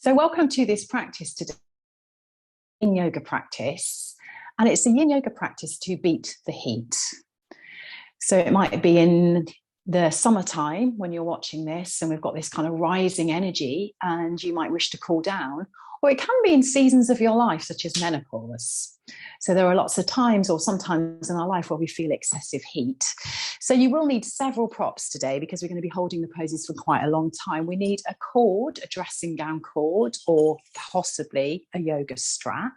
So welcome to this practice today, yin yoga practice. And it's a yin yoga practice to beat the heat. So it might be in the summertime when you're watching this and we've got this kind of rising energy and you might wish to cool down, or it can be in seasons of your life, such as menopause. So there are lots of times or sometimes in our life where we feel excessive heat. So you will need several props today because we're going to be holding the poses for quite a long time. We need a cord, a dressing gown cord, or possibly a yoga strap.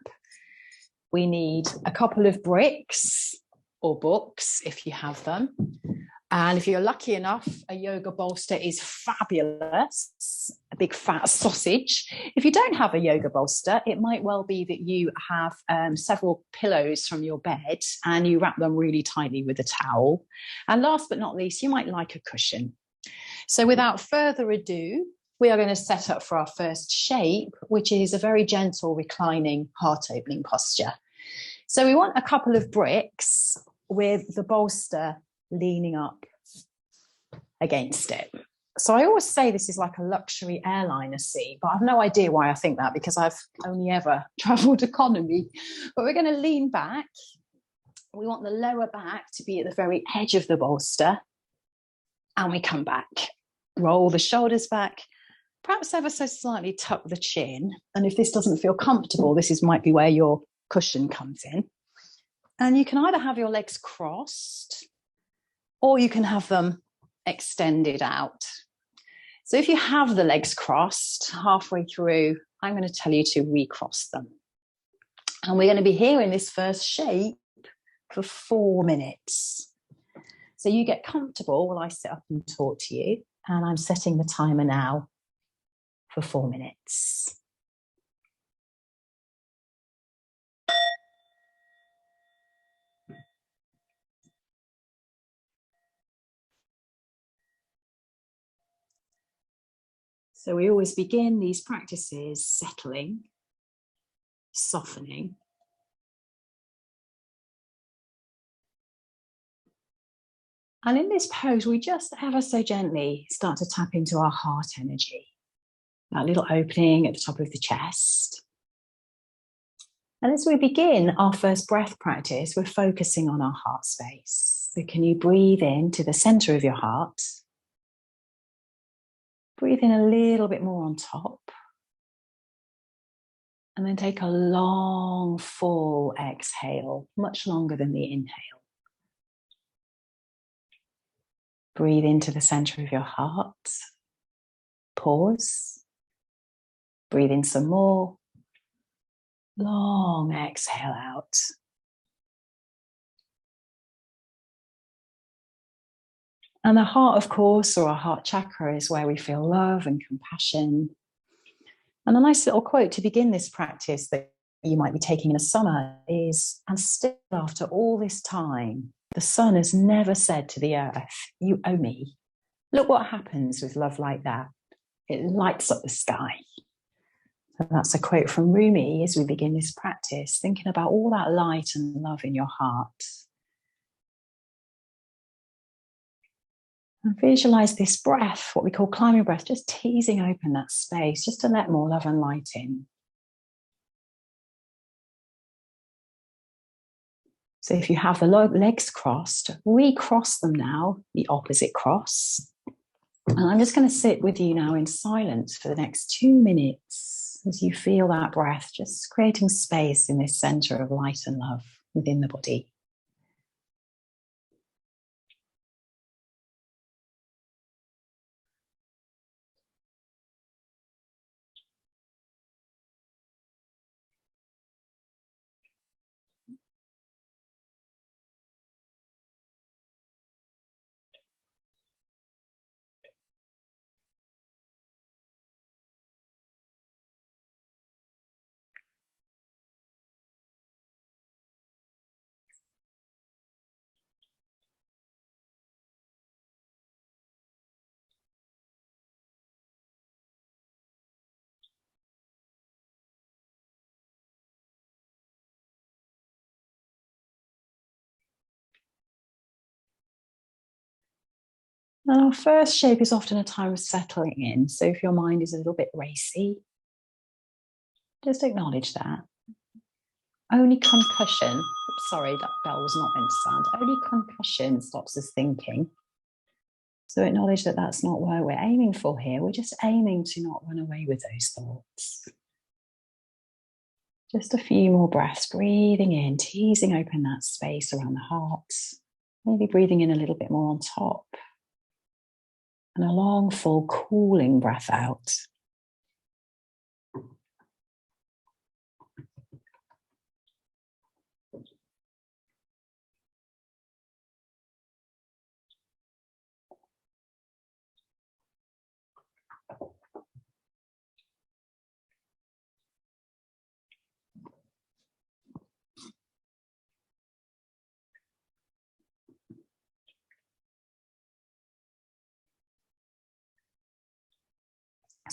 We need a couple of bricks or books if you have them. And if you're lucky enough, a yoga bolster is fabulous, a big fat sausage. If you don't have a yoga bolster, it might well be that you have several pillows from your bed and you wrap them really tightly with a towel. And last but not least, you might like a cushion. So without further ado, we are going to set up for our first shape, which is a very gentle reclining heart-opening posture. So we want a couple of bricks with the bolster leaning up against it. So I always say this is like a luxury airliner seat, but I've no idea why I think that because I've only ever traveled economy. But we're going to lean back. We want the lower back to be at the very edge of the bolster. And we come back. Roll the shoulders back. Perhaps ever so slightly tuck the chin. And if this doesn't feel comfortable, might be where your cushion comes in. And you can either have your legs crossed or you can have them extended out. So if you have the legs crossed halfway through, I'm going to tell you to recross them. And we're going to be here in this first shape for 4 minutes. So you get comfortable while I sit up and talk to you. And I'm setting the timer now for 4 minutes. So we always begin these practices settling, softening. And in this pose, we just ever so gently start to tap into our heart energy, that little opening at the top of the chest. And as we begin our first breath practice, we're focusing on our heart space. So can you breathe into the center of your heart? Breathe in a little bit more on top. And then take a long, full exhale, much longer than the inhale. Breathe into the center of your heart. Pause. Breathe in some more. Long exhale out. And the heart, of course, or our heart chakra is where we feel love and compassion. And a nice little quote to begin this practice that you might be taking in a summer is, and still after all this time, the sun has never said to the earth, you owe me. Look what happens with love like that. It lights up the sky. And that's a quote from Rumi as we begin this practice, thinking about all that light and love in your heart. And visualize this breath, what we call climbing breath, just teasing open that space, just to let more love and light in. So if you have the legs crossed, recross them now, the opposite cross. And I'm just going to sit with you now in silence for the next 2 minutes as you feel that breath, just creating space in this center of light and love within the body. And our first shape is often a time of settling in. So if your mind is a little bit racy, Just acknowledge that. Only concussion, sorry, that bell was not meant to sound. Only concussion stops us thinking. So acknowledge that that's not where we're aiming for here. We're just aiming to not run away with those thoughts. Just a few more breaths, breathing in, teasing open that space around the heart. Maybe breathing in a little bit more on top. And a long, full, cooling breath out.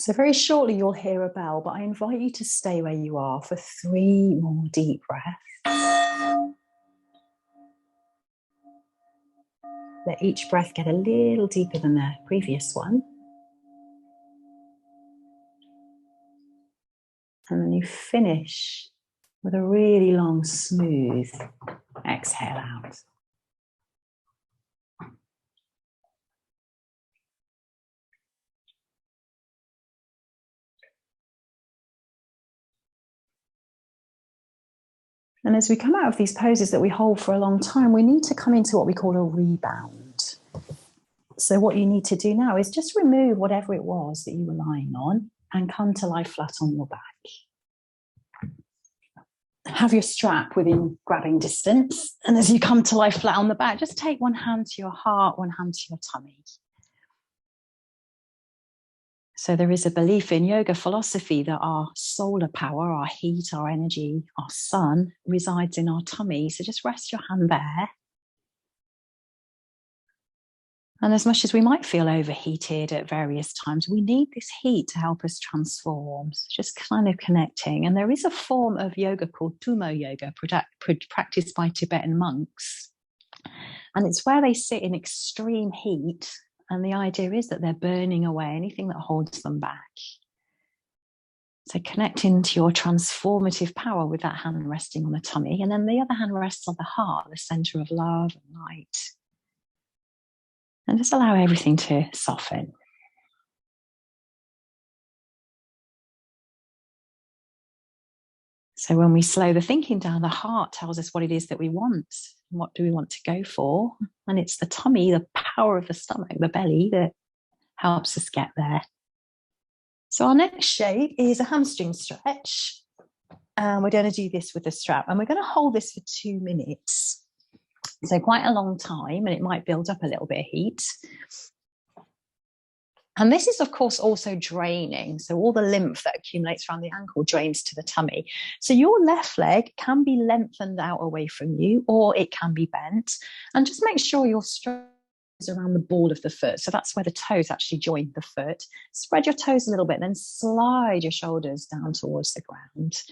So very shortly you'll hear a bell, but I invite you to stay where you are for 3 more deep breaths. Let each breath get a little deeper than the previous one. And then you finish with a really long, smooth exhale out. And as we come out of these poses that we hold for a long time, we need to come into what we call a rebound. So what you need to do now is just remove whatever it was that you were lying on and come to lie flat on your back. Have your strap within grabbing distance. And as you come to lie flat on the back, just take one hand to your heart, one hand to your tummy. So there is a belief in yoga philosophy that our solar power, our heat, our energy, our sun resides in our tummy. So just rest your hand there. And as much as we might feel overheated at various times, we need this heat to help us transform. So just kind of connecting. And there is a form of yoga called Tummo yoga, practiced by Tibetan monks. And it's where they sit in extreme heat. And the idea is that they're burning away anything that holds them back. So connecting to your transformative power with that hand resting on the tummy. And then the other hand rests on the heart, the center of love and light. And just allow everything to soften. So when we slow the thinking down, the heart tells us what it is that we want. What do we want to go for? And it's the tummy, the power of the stomach, the belly, that helps us get there. So our next shape is a hamstring stretch. And we're going to do this with a strap. And we're going to hold this for 2 minutes. So quite a long time, and it might build up a little bit of heat. And this is, of course, also draining. So all the lymph that accumulates around the ankle drains to the tummy. So your left leg can be lengthened out away from you, or it can be bent. And just make sure your strap is around the ball of the foot. So that's where the toes actually join the foot. Spread your toes a little bit, then slide your shoulders down towards the ground.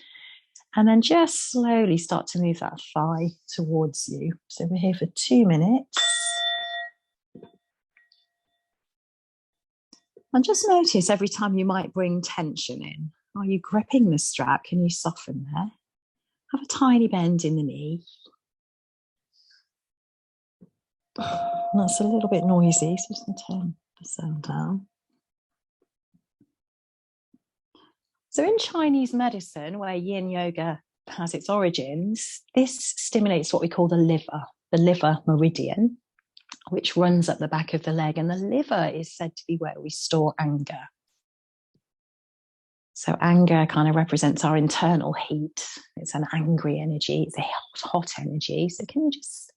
And then just slowly start to move that thigh towards you. So we're here for 2 minutes. And just notice every time you might bring tension in. Are you gripping the strap? Can you soften there? Have a tiny bend in the knee. That's a little bit noisy, so just turn the sound down. So in Chinese medicine, where yin yoga has its origins, this stimulates what we call the liver meridian, which runs up the back of the leg. And the liver is said to be where we store anger. So anger kind of represents our internal heat. It's an angry energy. It's a hot energy. So can you just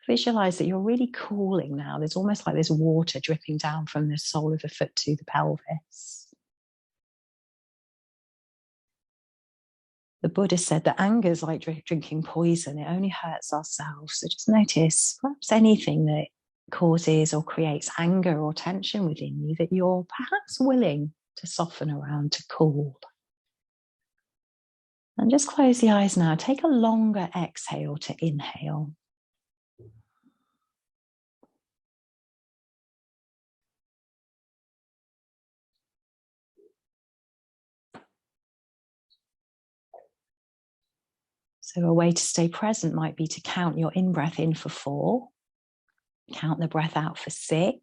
visualize that you're really cooling now? There's almost like there's water dripping down from the sole of the foot to the pelvis. The Buddha said that anger is like drinking poison. It only hurts ourselves. So just notice perhaps anything that causes or creates anger or tension within you that you're perhaps willing to soften around, to cool. And just close the eyes now. Take a longer exhale to inhale. So a way to stay present might be to count your in-breath in for 4, count the breath out for 6,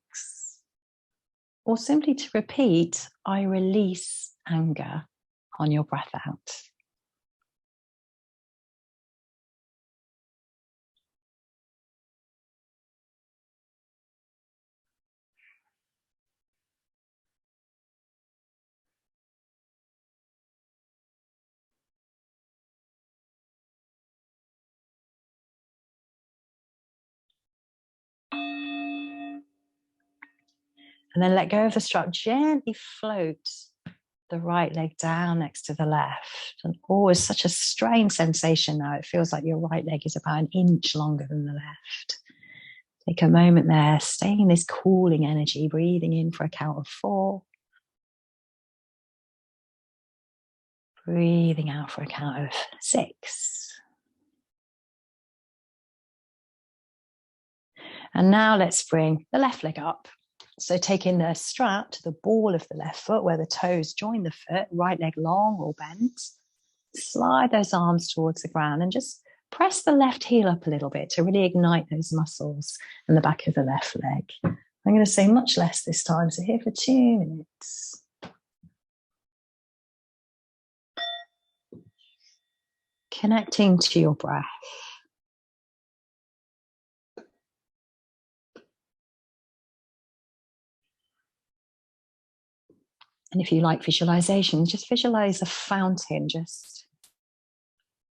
or simply to repeat, I release anger on your breath out. And then let go of the strap. Gently float the right leg down next to the left. And always such a strange sensation now. It feels like your right leg is about an inch longer than the left. Take a moment there, staying in this cooling energy, breathing in for a count of 4. Breathing out for a count of 6. And now let's bring the left leg up. So taking the strap to the ball of the left foot where the toes join the foot, right leg long or bent. Slide those arms towards the ground and just press the left heel up a little bit to really ignite those muscles in the back of the left leg. I'm going to say much less this time, so here for 2 minutes. Connecting to your breath. And if you like visualization, just visualize a fountain just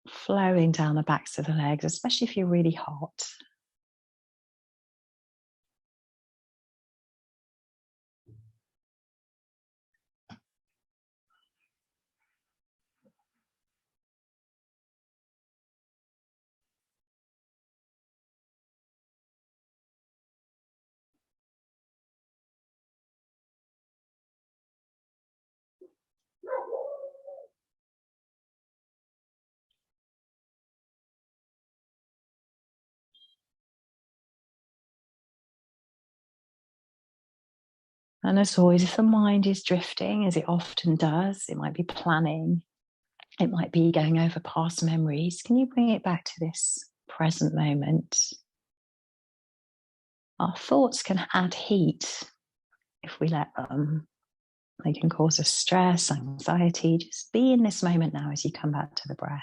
flowing down the backs of the legs, especially if you're really hot. And as always, if the mind is drifting, as it often does, it might be planning, it might be going over past memories. Can you bring it back to this present moment? Our thoughts can add heat if we let them. They can cause us stress, anxiety. Just be in this moment now as you come back to the breath.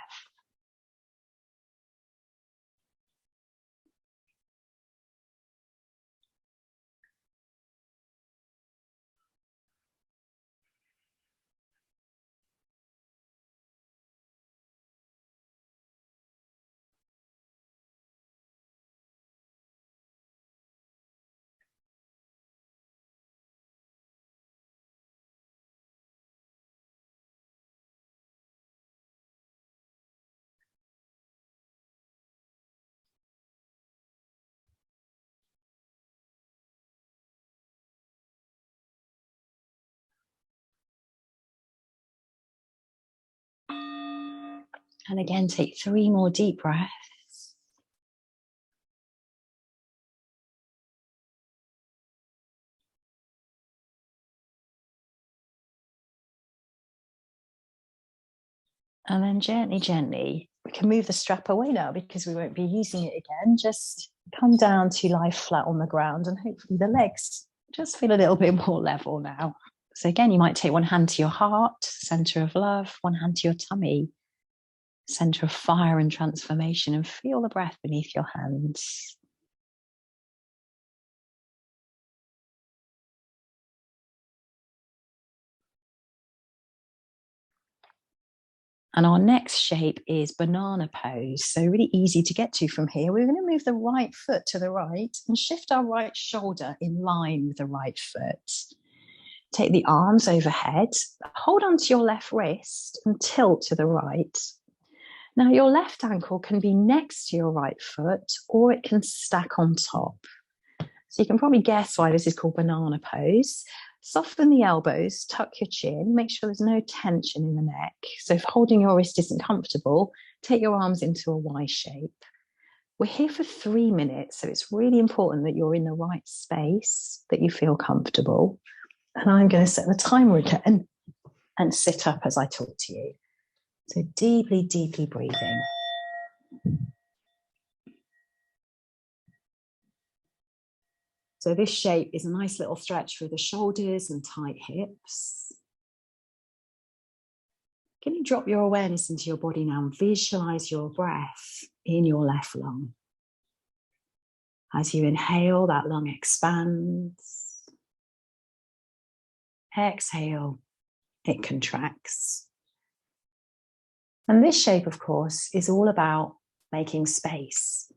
And again, take 3 more deep breaths. And then gently, gently, we can move the strap away now because we won't be using it again. Just come down to lie flat on the ground and hopefully the legs just feel a little bit more level now. So again, you might take one hand to your heart, center of love, one hand to your tummy, center of fire and transformation, and feel the breath beneath your hands. And our next shape is banana pose. So really easy to get to from here. We're going to move the right foot to the right and shift our right shoulder in line with the right foot. Take the arms overhead, hold on to your left wrist and tilt to the right. Now your left ankle can be next to your right foot or it can stack on top. So you can probably guess why this is called banana pose. Soften the elbows, tuck your chin, make sure there's no tension in the neck. So if holding your wrist isn't comfortable, take your arms into a Y shape. We're here for 3 minutes, so it's really important that you're in the right space, that you feel comfortable. And I'm going to set the timer again and sit up as I talk to you. So deeply, deeply breathing. So this shape is a nice little stretch through the shoulders and tight hips. Can you drop your awareness into your body now and visualize your breath in your left lung? As you inhale, that lung expands. Exhale, it contracts. And this shape, of course, is all about making space.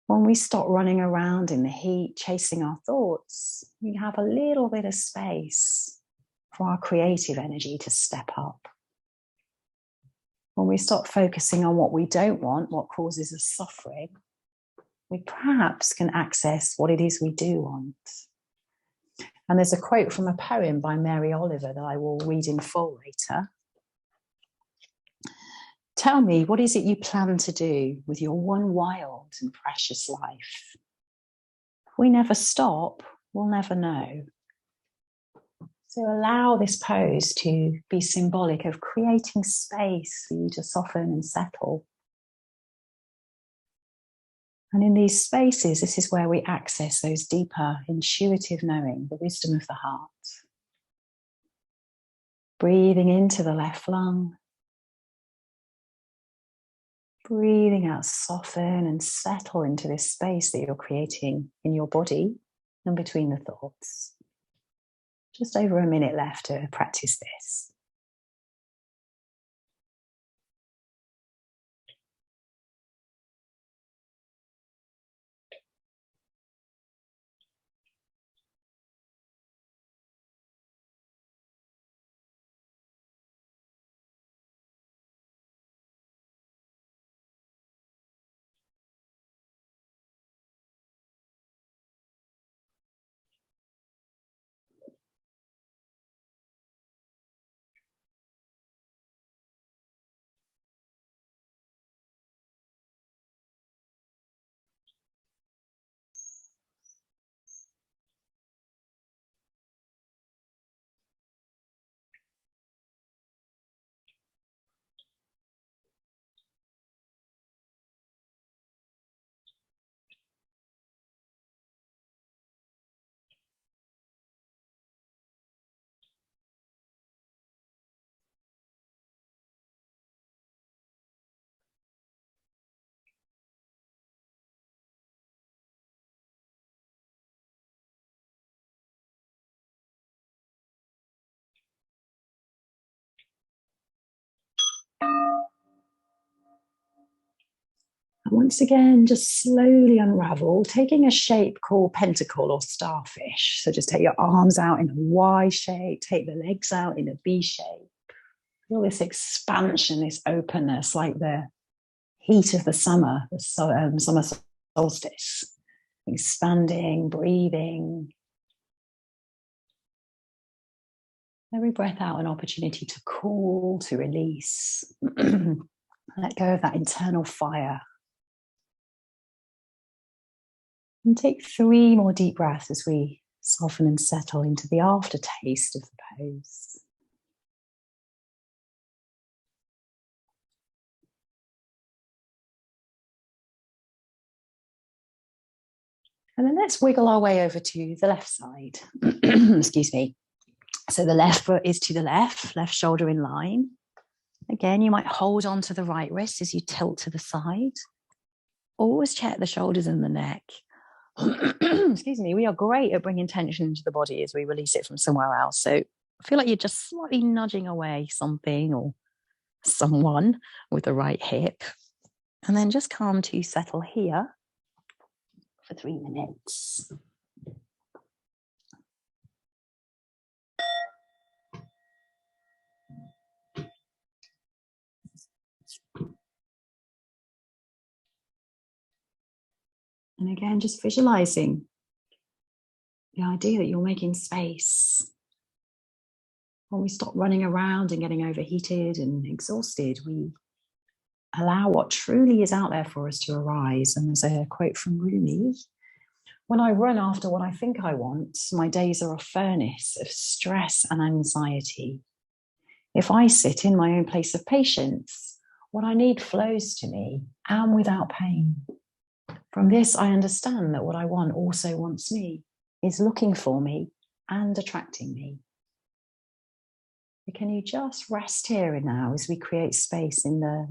When we stop running around in the heat, chasing our thoughts, we have a little bit of space for our creative energy to step up. When we stop focusing on what we don't want, what causes us suffering, we perhaps can access what it is we do want. And there's a quote from a poem by Mary Oliver that I will read in full later. Tell me, what is it you plan to do with your one wild and precious life? If we never stop, we'll never know. So allow this pose to be symbolic of creating space for you to soften and settle. And in these spaces, this is where we access those deeper, intuitive knowing, the wisdom of the heart. Breathing into the left lung. Breathing out, soften and settle into this space that you're creating in your body and between the thoughts. Just over a minute left to practice this. Once again, just slowly unravel, taking a shape called pentacle or starfish. So just take your arms out in a Y shape, take the legs out in a B shape. Feel this expansion, this openness, like the heat of the summer, the summer solstice. Expanding, breathing. Every breath out, an opportunity to cool, to release. Let go of that internal fire. And take 3 more deep breaths as we soften and settle into the aftertaste of the pose. And then let's wiggle our way over to the left side. Excuse me. So the left foot is to the left shoulder in line. Again, you might hold on to the right wrist as you tilt to the side. Always check the shoulders and the neck. Excuse me, we are great at bringing tension into the body as we release it from somewhere else. So I feel like you're just slightly nudging away something or someone with the right hip. And then just calm to settle here for 3 minutes. And again, just visualizing the idea that you're making space. When we stop running around and getting overheated and exhausted, we allow what truly is out there for us to arise. And there's a quote from Rumi: when I run after what I think I want, my days are a furnace of stress and anxiety. If I sit in my own place of patience, what I need flows to me and without pain. From this, I understand that what I want also wants me, is looking for me and attracting me. But can you just rest here and now as we create space in the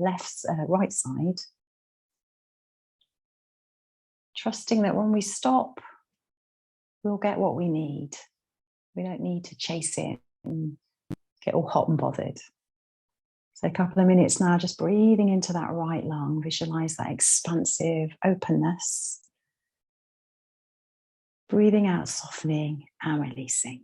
right side? Trusting that when we stop, we'll get what we need. We don't need to chase it and get all hot and bothered. So a couple of minutes now, just breathing into that right lung, visualize that expansive openness. Breathing out, softening and releasing.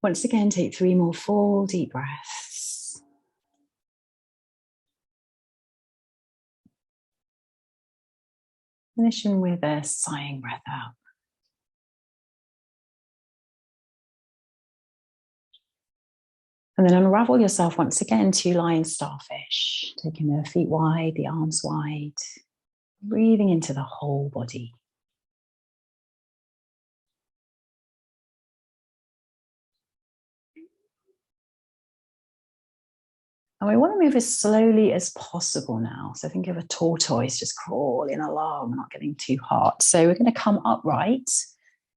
Once again, take 3 more full deep breaths. Finishing with a sighing breath out. And then unravel yourself once again to lying starfish, taking the feet wide, the arms wide, breathing into the whole body. And we want to move as slowly as possible now. So think of a tortoise just crawling along, not getting too hot. So we're going to come upright,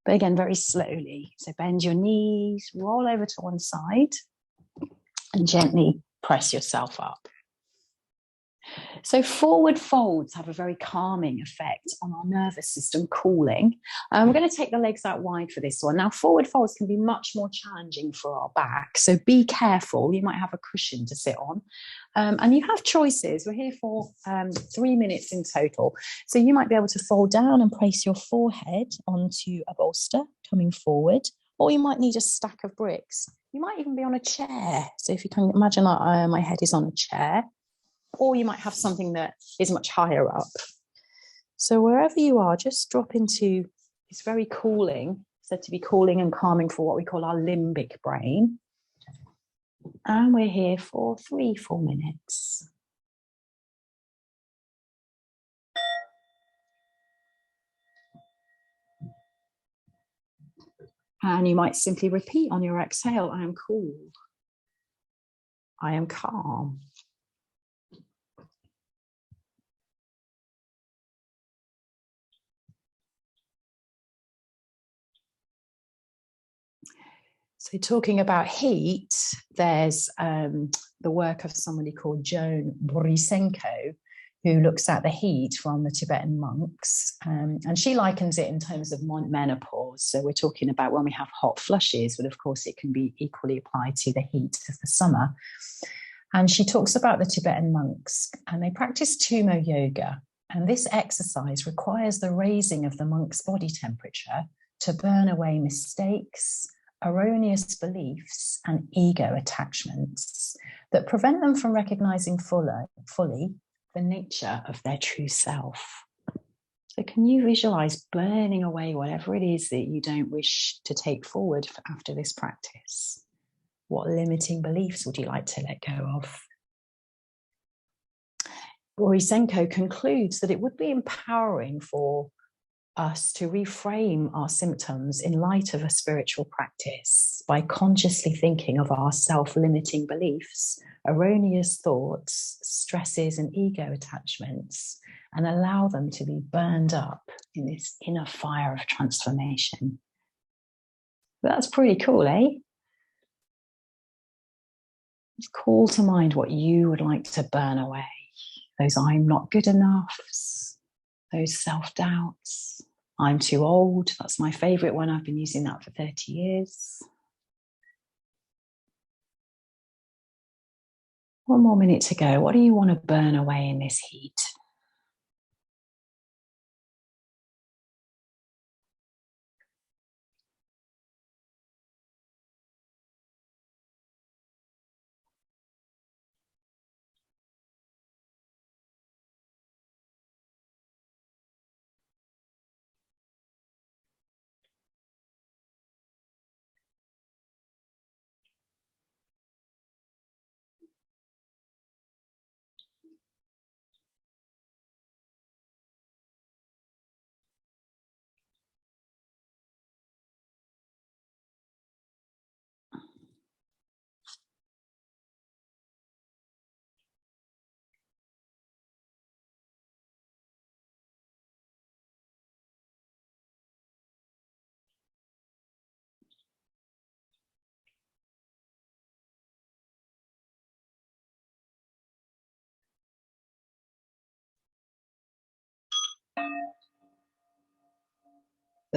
but again, very slowly. So bend your knees, roll over to one side, and gently press yourself up. So forward folds have a very calming effect on our nervous system, cooling. We're going to take the legs out wide for this one. Now, forward folds can be much more challenging for our back, so be careful. You might have a cushion to sit on. And you have choices. We're here for 3 minutes in total. So you might be able to fold down and place your forehead onto a bolster, coming forward, or you might need a stack of bricks. You might even be on a chair. So if you can imagine my head is on a chair, or you might have something that is much higher up. So wherever you are, just drop into this very cooling, said to be cooling and calming for what we call our limbic brain. And we're here for 3-4 minutes. And you might simply repeat on your exhale, I am cool. I am calm. So talking about heat, there's the work of somebody called Joan Borysenko, who looks at the heat from the Tibetan monks. And she likens it in terms of menopause. So we're talking about when we have hot flushes, but of course it can be equally applied to the heat of the summer. And she talks about the Tibetan monks, and they practice tummo yoga. And this exercise requires the raising of the monk's body temperature to burn away mistakes erroneous beliefs and ego attachments that prevent them from recognizing fully the nature of their true self. So can you visualize burning away whatever it is that you don't wish to take forward after this practice? What limiting beliefs would you like to let go of? Borisenko concludes that it would be empowering for us to reframe our symptoms in light of a spiritual practice by consciously thinking of our self-limiting beliefs, erroneous thoughts, stresses, and ego attachments, and allow them to be burned up in this inner fire of transformation. That's pretty cool, eh? Just call to mind what you would like to burn away. Those I'm not good enough, those self-doubts. I'm too old. That's my favorite one. I've been using that for 30 years. One more minute to go. What do you want to burn away in this heat?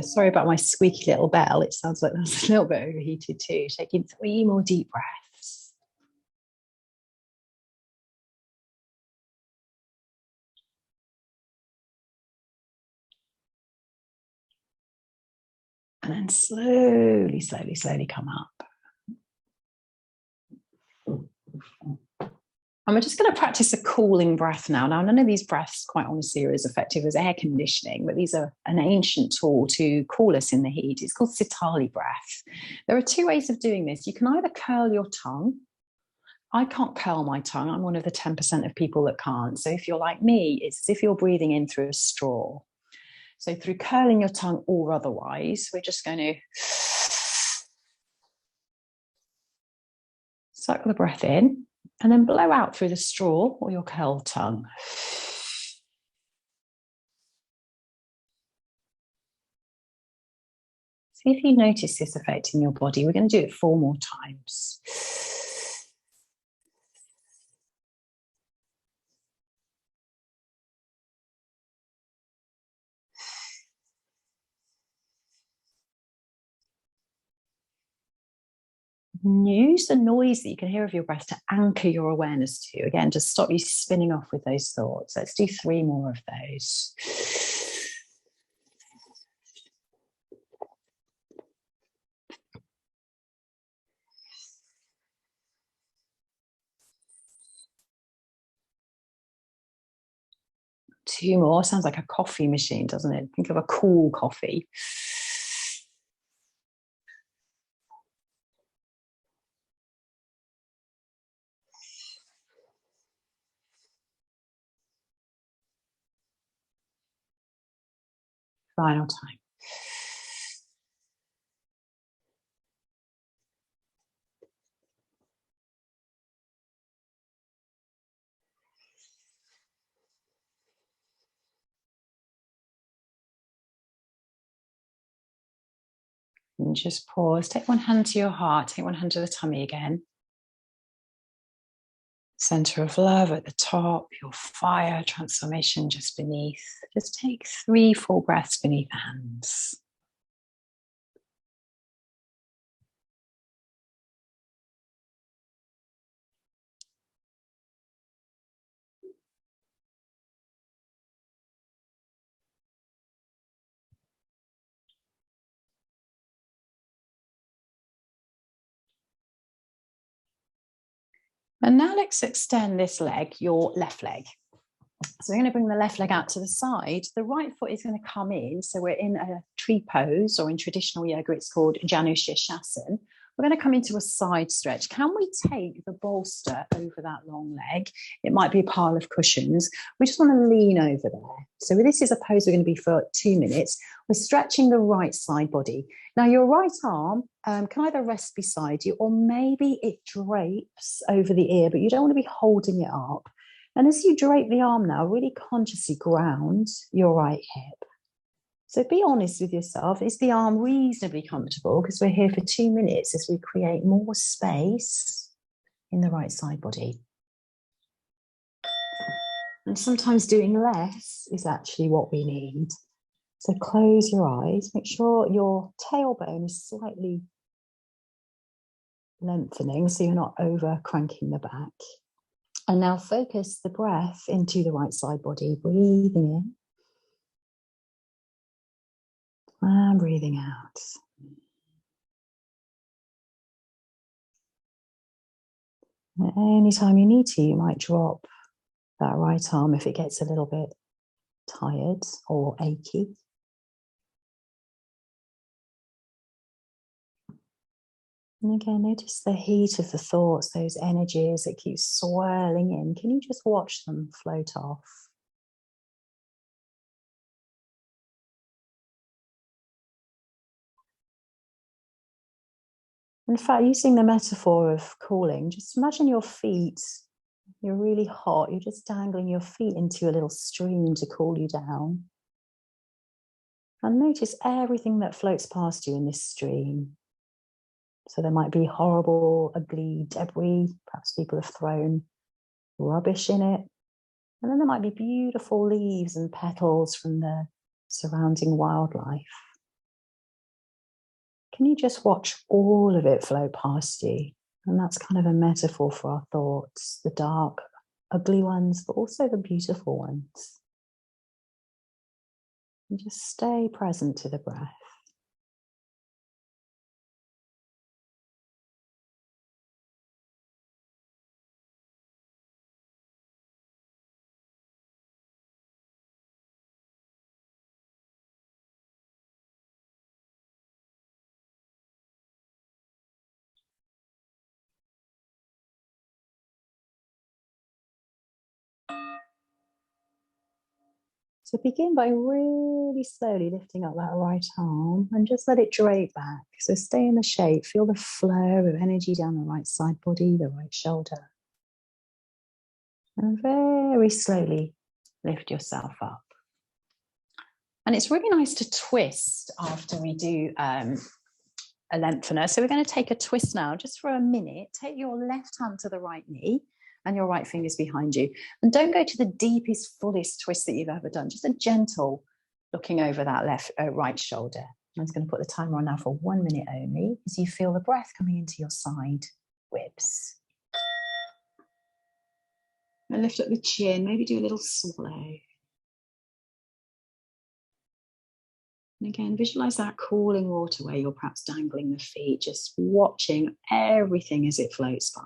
Sorry about my squeaky little bell. It sounds like that's a little bit overheated too. Taking 3 more deep breaths. And then slowly, slowly, slowly come up. And we're just going to practice a cooling breath now. Now, none of these breaths, quite honestly, are as effective as air conditioning, but these are an ancient tool to cool us in the heat. It's called sitali breath. There are 2 ways of doing this. You can either curl your tongue. I can't curl my tongue. I'm one of the 10% of people that can't. So if you're like me, it's as if you're breathing in through a straw. So through curling your tongue or otherwise, we're just going to suck the breath in and then blow out through the straw or your curled tongue. See if you notice this effect in your body. We're going to do it 4 more times. Use the noise that you can hear of your breath to anchor your awareness to, again, to stop you spinning off with those thoughts. Let's do 3 more of those. Two more. Sounds like a coffee machine, doesn't it? Think of a cool coffee. Final time. And just pause. Take one hand to your heart. Take one hand to the tummy again. Center of love at the top, your fire transformation just beneath. Just take 3 full breaths beneath the hands. And now let's extend this leg, your left leg. So we're going to bring the left leg out to the side. The right foot is going to come in. So we're in a tree pose, or in traditional yoga, it's called Janu Shirshasana. We're going to come into a side stretch. Can we take the bolster over that long leg? It might be a pile of cushions. We just want to lean over there. So this is a pose we're going to be for 2 minutes. We're stretching the right side body. Now your right arm can either rest beside you, or maybe it drapes over the ear, but you don't want to be holding it up. And as you drape the arm now, really consciously ground your right hip. So be honest with yourself. Is the arm reasonably comfortable? Because we're here for 2 minutes as we create more space in the right side body. And sometimes doing less is actually what we need. So close your eyes. Make sure your tailbone is slightly lengthening so you're not over cranking the back. And now focus the breath into the right side body, breathing in and breathing out. And anytime you need to, you might drop that right arm if it gets a little bit tired or achy. And again, notice the heat of the thoughts, those energies that keep swirling in. Can you just watch them float off? In fact, using the metaphor of cooling, just imagine your feet. You're really hot. You're just dangling your feet into a little stream to cool you down. And notice everything that floats past you in this stream. So there might be horrible, ugly debris. Perhaps people have thrown rubbish in it. And then there might be beautiful leaves and petals from the surrounding wildlife. Can you just watch all of it flow past you? And that's kind of a metaphor for our thoughts, the dark, ugly ones, but also the beautiful ones. And just stay present to the breath. So begin by really slowly lifting up that right arm and just let it drape back. So stay in the shape, feel the flow of energy down the right side body, the right shoulder. And very slowly lift yourself up. And it's really nice to twist after we do a lengthener. So we're going to take a twist now just for a minute. Take your left hand to the right knee and your right fingers behind you. And don't go to the deepest, fullest twist that you've ever done. Just a gentle looking over that right shoulder. I'm just going to put the timer on now for 1 minute only as you feel the breath coming into your side ribs. And lift up the chin, maybe do a little swallow. And again, visualize that cooling water where you're perhaps dangling the feet, just watching everything as it floats by.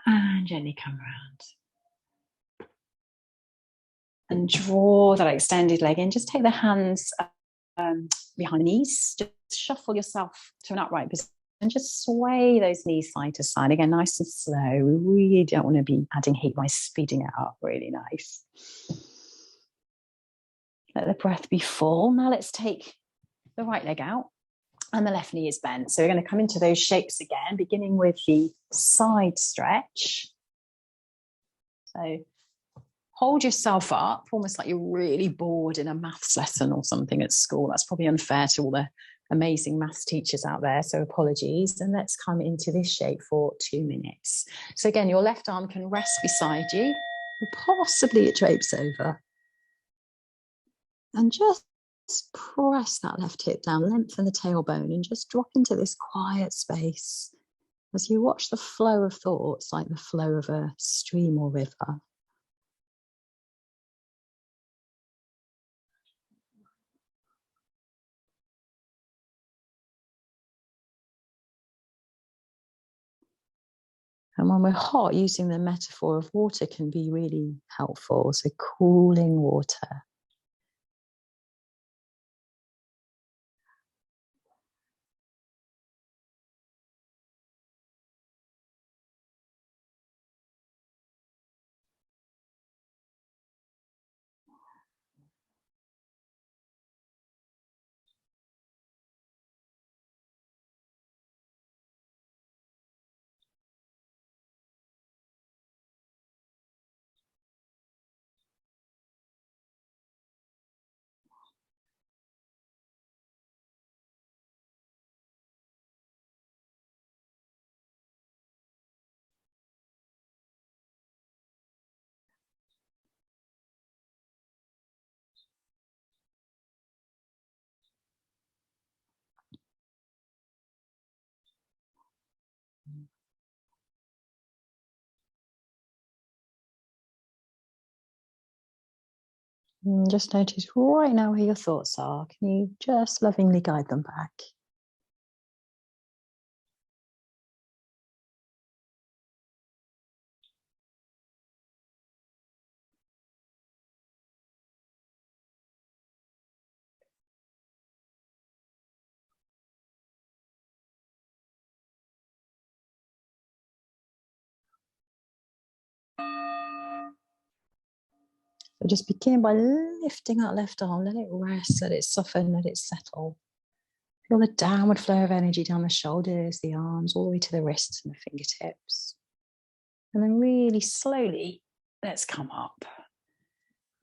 And gently come around. And draw that extended leg in. Just take the hands behind the knees. Just shuffle yourself to an upright position and just sway those knees side to side. Again, nice and slow. We really don't want to be adding heat by speeding it up. Really nice. Let the breath be full. Now let's take the right leg out. and the left knee is bent. So we're going to come into those shapes again, beginning with the side stretch. So hold yourself up, almost like you're really bored in a maths lesson or something at school. That's probably unfair to all the amazing maths teachers out there, so apologies. And let's come into this shape for 2 minutes. So again, your left arm can rest beside you, or possibly it drapes over. And just press that left hip down, lengthen the tailbone, and just drop into this quiet space as you watch the flow of thoughts like the flow of a stream or river. And when we're hot, using the metaphor of water can be really helpful. So cooling water. And just notice right now where your thoughts are. Can you just lovingly guide them back? So just begin by lifting that left arm, let it rest, let it soften, let it settle. Feel the downward flow of energy down the shoulders, the arms, all the way to the wrists and the fingertips. And then really slowly, let's come up.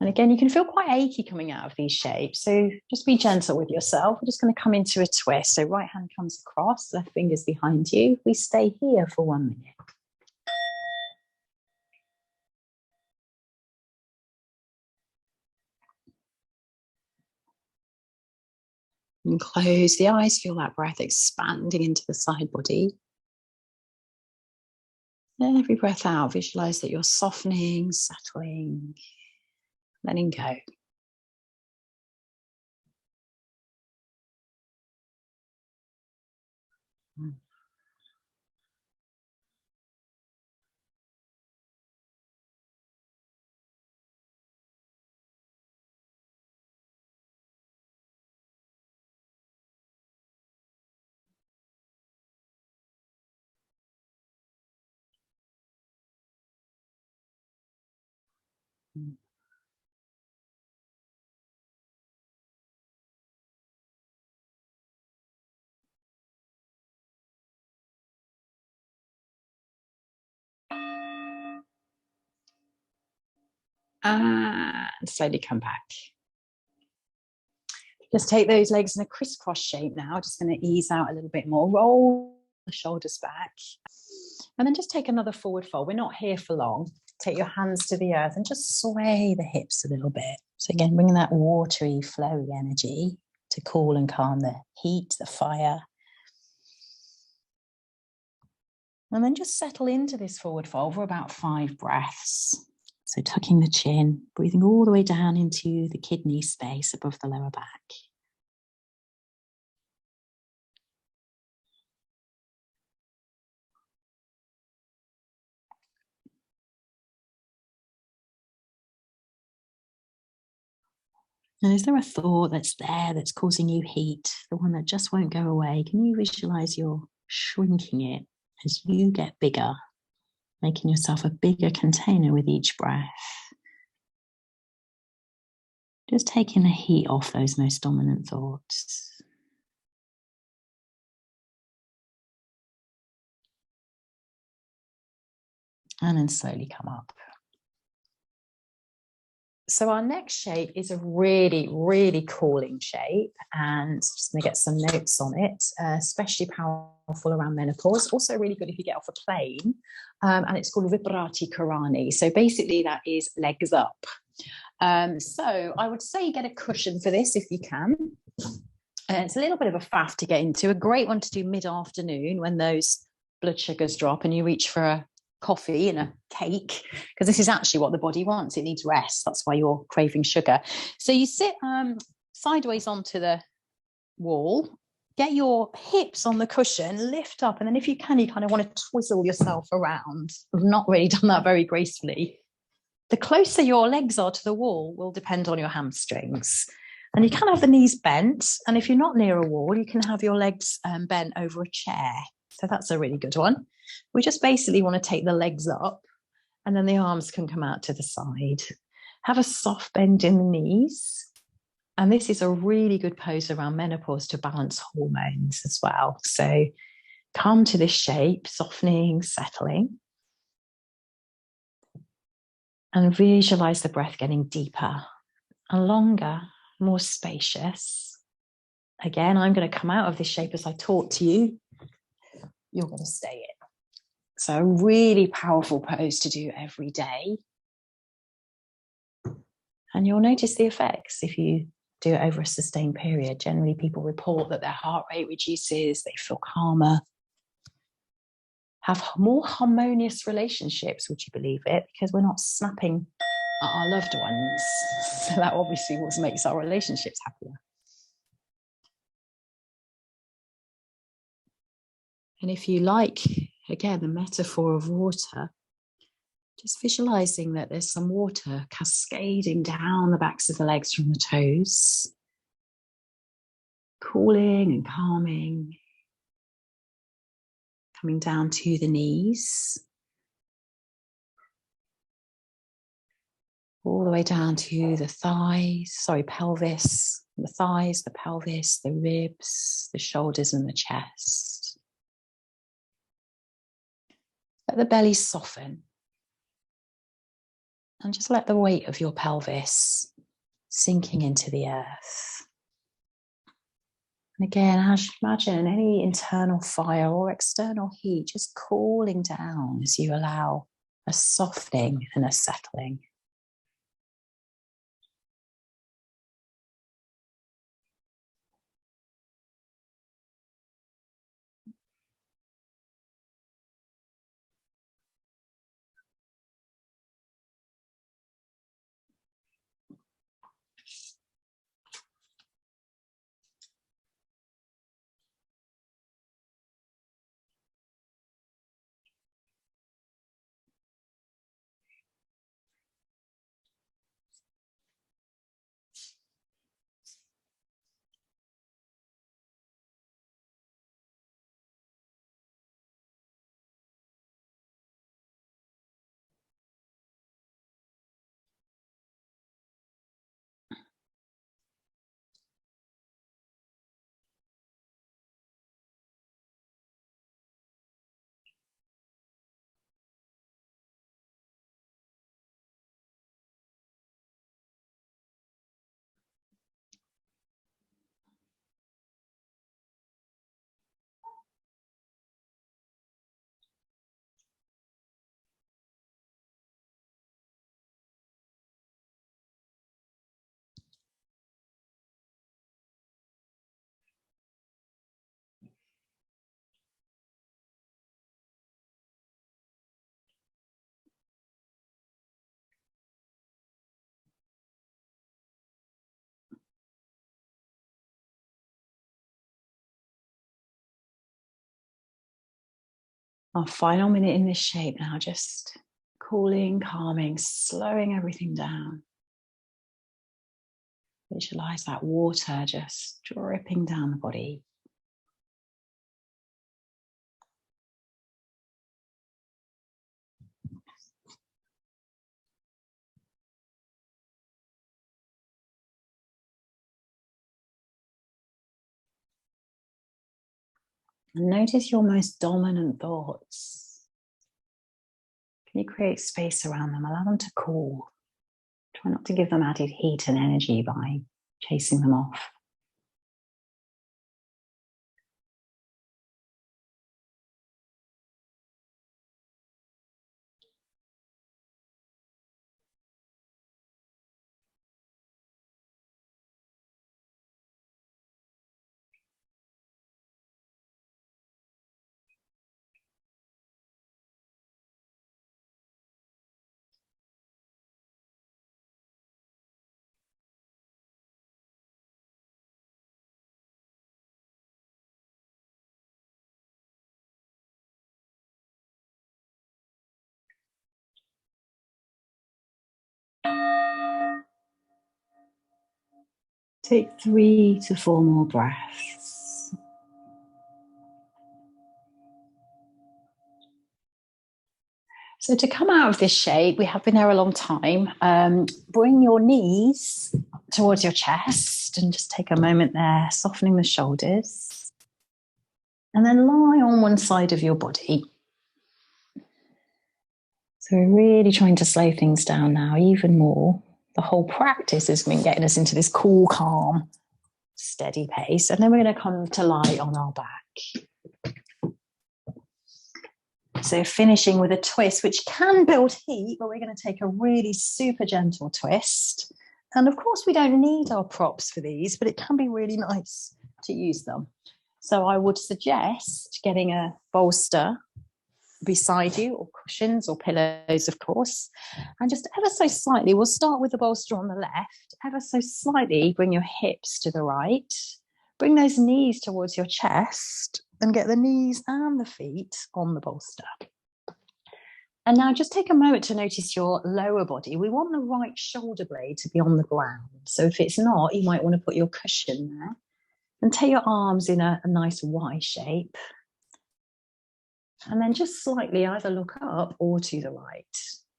And again, you can feel quite achy coming out of these shapes. So just be gentle with yourself. We're just going to come into a twist. So right hand comes across, left finger's behind you. We stay here for 1 minute. And close the eyes, feel that breath expanding into the side body. And every breath out, visualize that you're softening, settling, letting go. And slowly come back. Just take those legs in a crisscross shape now. Just going to ease out a little bit more. Roll the shoulders back. And then just take another forward fold. We're not here for long. Take your hands to the earth and just sway the hips a little bit. So again, bringing that watery, flowy energy to cool and calm the heat, the fire. And then just settle into this forward fold for about 5 breaths. So tucking the chin, breathing all the way down into the kidney space above the lower back. And is there a thought that's there that's causing you heat, the one that just won't go away? Can you visualize you're shrinking it as you get bigger, making yourself a bigger container with each breath? Just taking the heat off those most dominant thoughts. and then slowly come up. So our next shape is a really, really cooling shape, and I'm just going to get some notes on it, especially powerful around menopause. Also really good if you get off a plane, and it's called Vibrati Karani. So basically that is legs up. So I would say get a cushion for this if you can. It's a little bit of a faff to get into. A great one to do mid-afternoon when those blood sugars drop and you reach for a coffee and a cake, because this is actually what the body wants. It needs rest. That's why you're craving sugar. So you sit sideways onto the wall, get your hips on the cushion, lift up, and then if you can, you kind of want to twizzle yourself around. I've not really done that very gracefully. The closer your legs are to the wall will depend on your hamstrings. And you can have the knees bent. And if you're not near a wall, you can have your legs bent over a chair. So that's a really good one. We just basically want to take the legs up and then the arms can come out to the side. Have a soft bend in the knees. And this is a really good pose around menopause to balance hormones as well. So come to this shape, softening, settling. And visualize the breath getting deeper and longer, more spacious. Again, I'm going to come out of this shape as I talk to you. You're going to stay in. So a really powerful pose to do every day. And you'll notice the effects if you do it over a sustained period. Generally, people report that their heart rate reduces, they feel calmer, have more harmonious relationships, would you believe it? Because we're not snapping at our loved ones. So that obviously also makes our relationships happier. And if you like, again, the metaphor of water, just visualizing that there's some water cascading down the backs of the legs from the toes, cooling and calming, coming down to the knees, all the way down to the pelvis, the thighs, the pelvis, the ribs, the shoulders and the chest. Let the belly soften. And just let the weight of your pelvis sinking into the earth. And again, imagine any internal fire or external heat just cooling down as you allow a softening and a settling. Our final minute in this shape now, just cooling, calming, slowing everything down. Visualize that water just dripping down the body. And notice your most dominant thoughts. Can you create space around them? Allow them to cool. Try not to give them added heat and energy by chasing them off. Take 3 to 4 more breaths. So to come out of this shape, we have been there a long time. Bring your knees towards your chest and just take a moment there, softening the shoulders. And then lie on one side of your body. So we're really trying to slow things down now, even more. The whole practice has been getting us into this cool, calm, steady pace. And then we're going to come to lie on our back. So finishing with a twist, which can build heat, but we're going to take a really super gentle twist. And of course, we don't need our props for these, but it can be really nice to use them. So I would suggest getting a bolster beside you, or cushions or pillows, of course, and just ever so slightly, we'll start with the bolster on the left, ever so slightly bring your hips to the right, bring those knees towards your chest and get the knees and the feet on the bolster. And now just take a moment to notice your lower body. We want the right shoulder blade to be on the ground. So if it's not, you might want to put your cushion there and take your arms in a nice Y shape. And then just slightly either look up or to the right.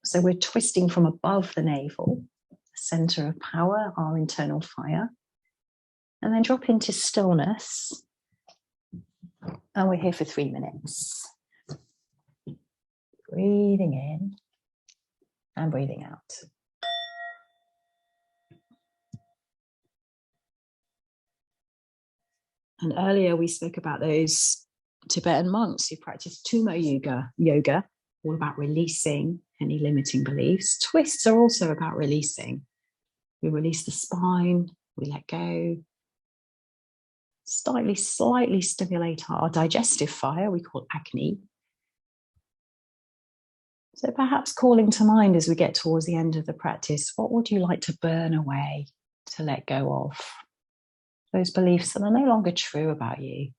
So we're twisting from above the navel, the center of power, our internal fire. And then drop into stillness. And we're here for 3 minutes. Breathing in and breathing out. And earlier we spoke about those Tibetan monks who practice Tummo yoga, all about releasing any limiting beliefs. Twists are also about releasing. We release the spine, we let go. Slightly stimulate our digestive fire, we call Agni. So perhaps calling to mind as we get towards the end of the practice, what would you like to burn away, to let go of? Those beliefs that are no longer true about you.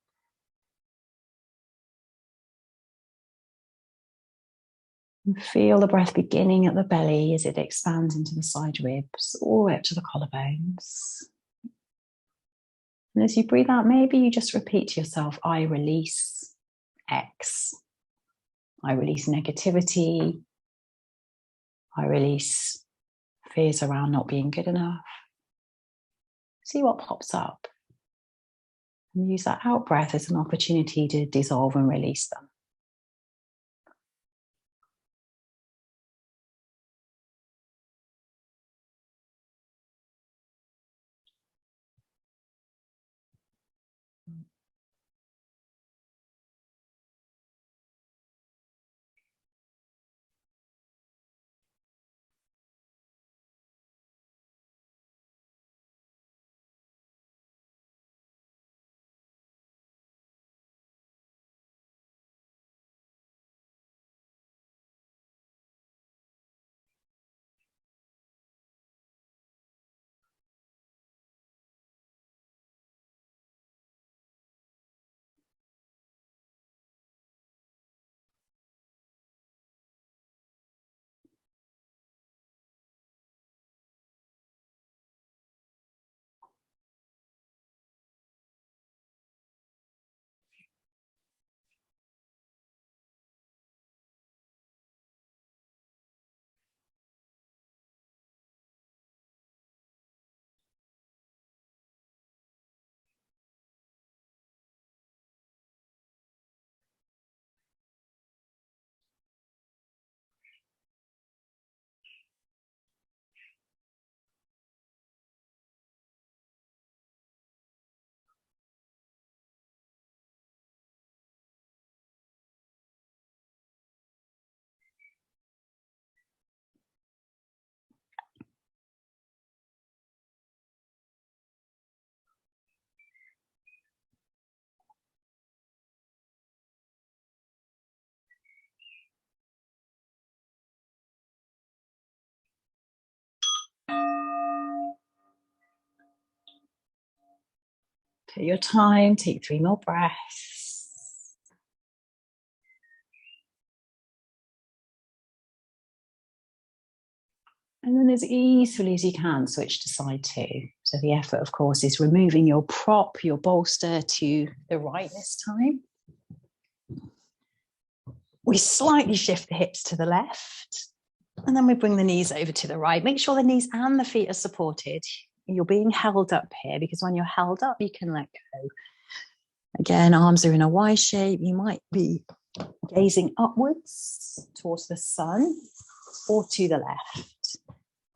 And feel the breath beginning at the belly as it expands into the side ribs, all the way up to the collarbones. And as you breathe out, maybe you just repeat to yourself, I release X. I release negativity. I release fears around not being good enough. See what pops up. And use that out breath as an opportunity to dissolve and release them. Take your time, take 3 more breaths. And then as easily as you can, switch to side 2. So the effort, of course, is removing your prop, your bolster to the right this time. We slightly shift the hips to the left, and then we bring the knees over to the right. Make sure the knees and the feet are supported. You're being held up here because when you're held up, you can let go. Again, arms are in a Y shape. You might be gazing upwards towards the sun or to the left.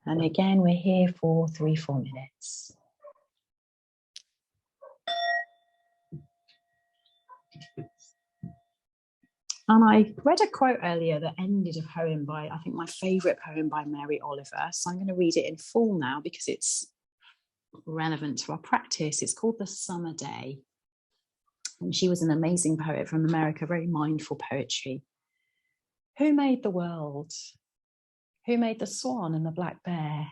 And again, we're here for 3-4 minutes. And I read a quote earlier that ended a poem by, I think, my favourite poem by Mary Oliver. So I'm going to read it in full now because it's relevant to our practice. It's called The Summer Day. And she was an amazing poet from America, very mindful poetry. Who made the world? Who made the swan and the black bear?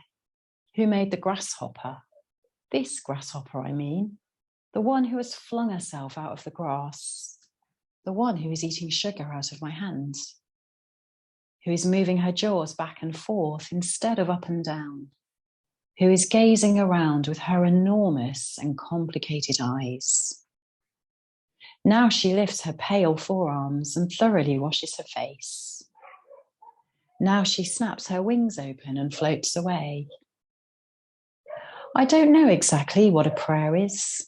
Who made the grasshopper? This grasshopper, I mean. The one who has flung herself out of the grass. The one who is eating sugar out of my hand. Who is moving her jaws back and forth instead of up and down. Who is gazing around with her enormous and complicated eyes. Now she lifts her pale forearms and thoroughly washes her face. Now she snaps her wings open and floats away. I don't know exactly what a prayer is.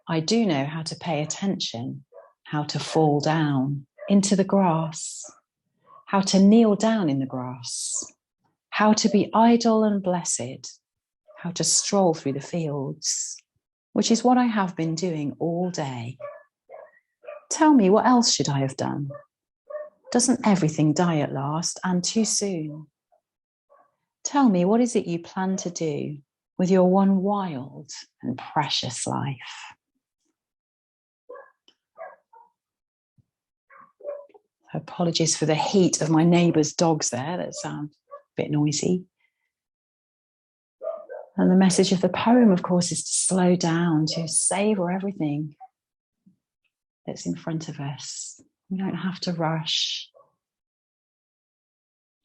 I do know how to pay attention, how to fall down into the grass, how to kneel down in the grass, how to be idle and blessed, how to stroll through the fields, which is what I have been doing all day. Tell me, what else should I have done? Doesn't everything die at last and too soon? Tell me, what is it you plan to do with your one wild and precious life? Apologies for the heat of my neighbour's dogs there that sound a bit noisy. And the message of the poem, of course, is to slow down, to savour everything that's in front of us. We don't have to rush.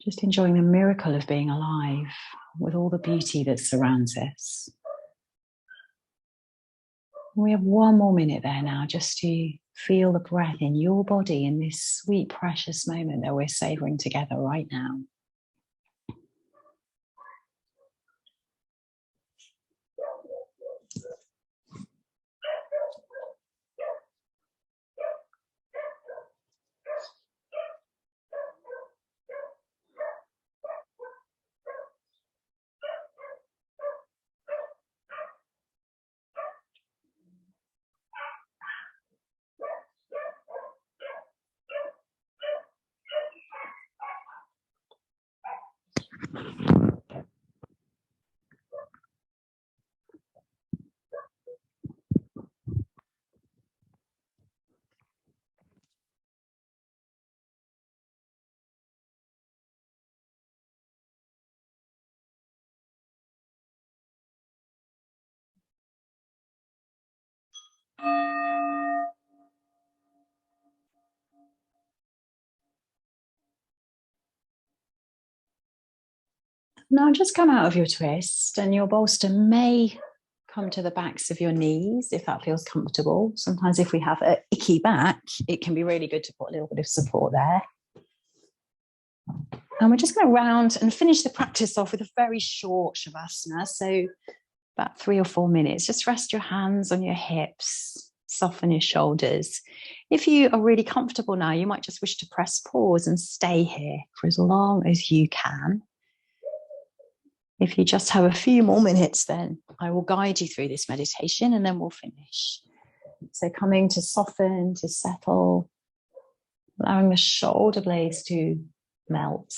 Just enjoying the miracle of being alive with all the beauty that surrounds us. We have 1 more minute there now just to feel the breath in your body in this sweet, precious moment that we're savouring together right now. Now just come out of your twist, and your bolster may come to the backs of your knees if that feels comfortable. Sometimes if we have an icky back, it can be really good to put a little bit of support there. And we're just going to round and finish the practice off with a very short shavasana. So about 3 or 4 minutes. Just rest your hands on your hips, soften your shoulders. If you are really comfortable now, you might just wish to press pause and stay here for as long as you can. If you just have a few more minutes, then I will guide you through this meditation and then we'll finish. So coming to soften, to settle, allowing the shoulder blades to melt.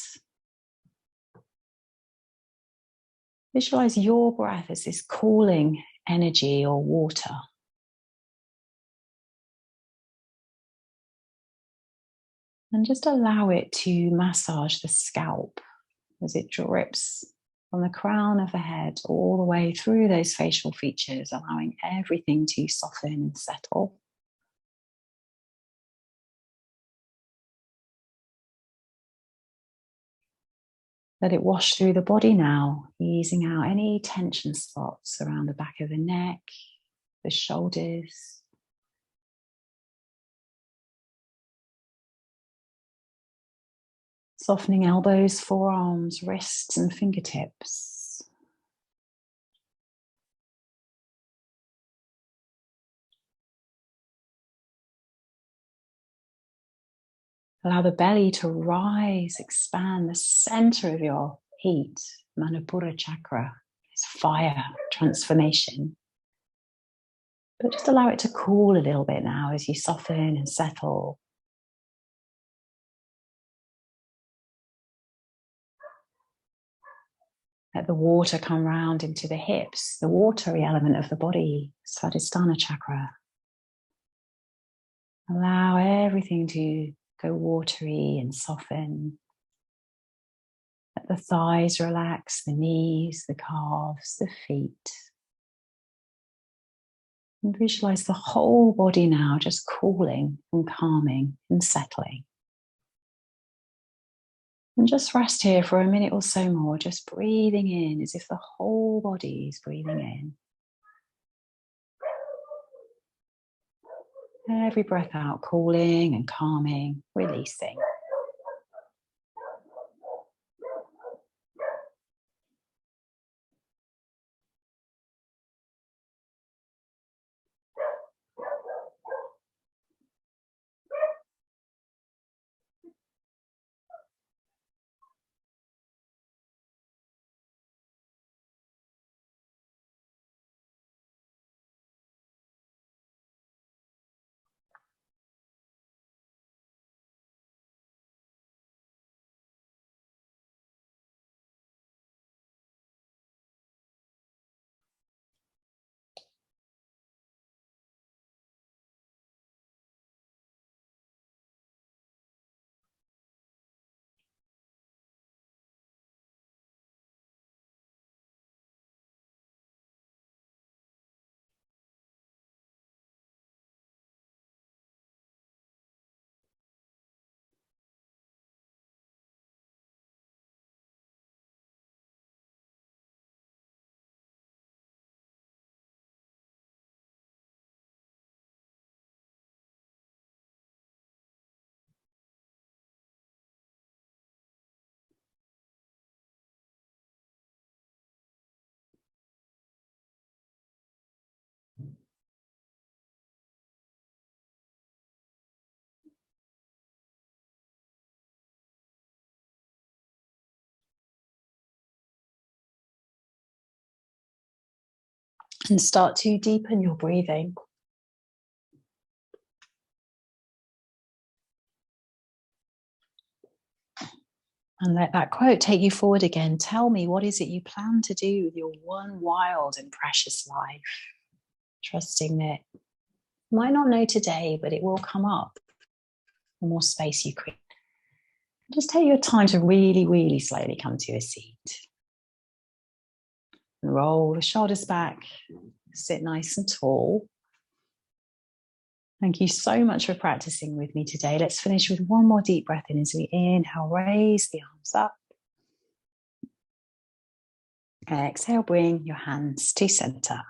Visualize your breath as this cooling energy or water. And just allow it to massage the scalp as it drips from the crown of the head all the way through those facial features, allowing everything to soften and settle. Let it wash through the body now, easing out any tension spots around the back of the neck, the shoulders. Softening elbows, forearms, wrists, and fingertips. Allow the belly to rise, expand the center of your heat, Manipura chakra. It's fire, transformation. But just allow it to cool a little bit now as you soften and settle. Let the water come round into the hips, the watery element of the body, Svadhisthana chakra. Allow everything to go watery and soften. Let the thighs relax, the knees, the calves, the feet. And visualize the whole body now just cooling and calming and settling. And just rest here for a minute or so more, just breathing in as if the whole body is breathing in. Every breath out, cooling and calming, releasing. And start to deepen your breathing. And let that quote take you forward again. Tell me, what is it you plan to do with your one wild and precious life? Trusting that you might not know today, but it will come up. The more space you create. Just take your time to really, really slowly come to a seat. And roll the shoulders back. Sit nice and tall. Thank you so much for practicing with me today. Let's finish with one more deep breath in as we inhale, raise the arms up. Exhale, bring your hands to center.